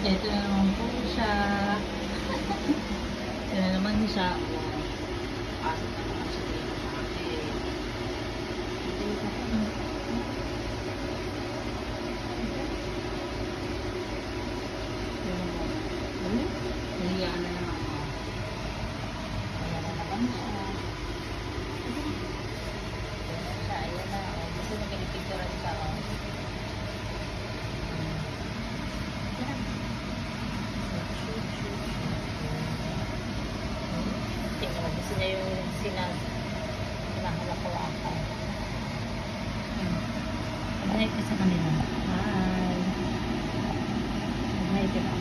Ito na naman po siya. Ito na naman siya. Pasok na naman siya dito sa akin. Nahiya na naman ako. Ayan na naman siya. Ayan na. Gusto magkipicturean siya. Gusto niya yung sinahalak ko ako. Mag-hi ka sa kanila. Hi. Mag-hi ka na.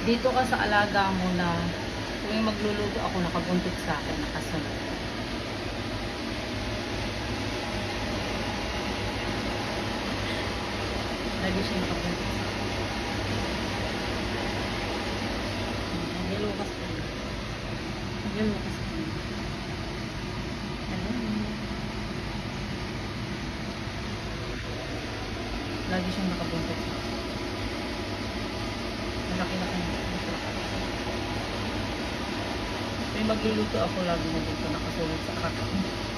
Dito ka sa alaga mo na kung magluluto ako, nakabuntot sa akin, nakasunod. Lagi siya nakabuntot sa akin. Naglukas ko. Naglukas ko. Lagi siyang nakabuntot sa akin. Malaki-laki na. May magluluto ako lagi na dito nakasulod sa kakao.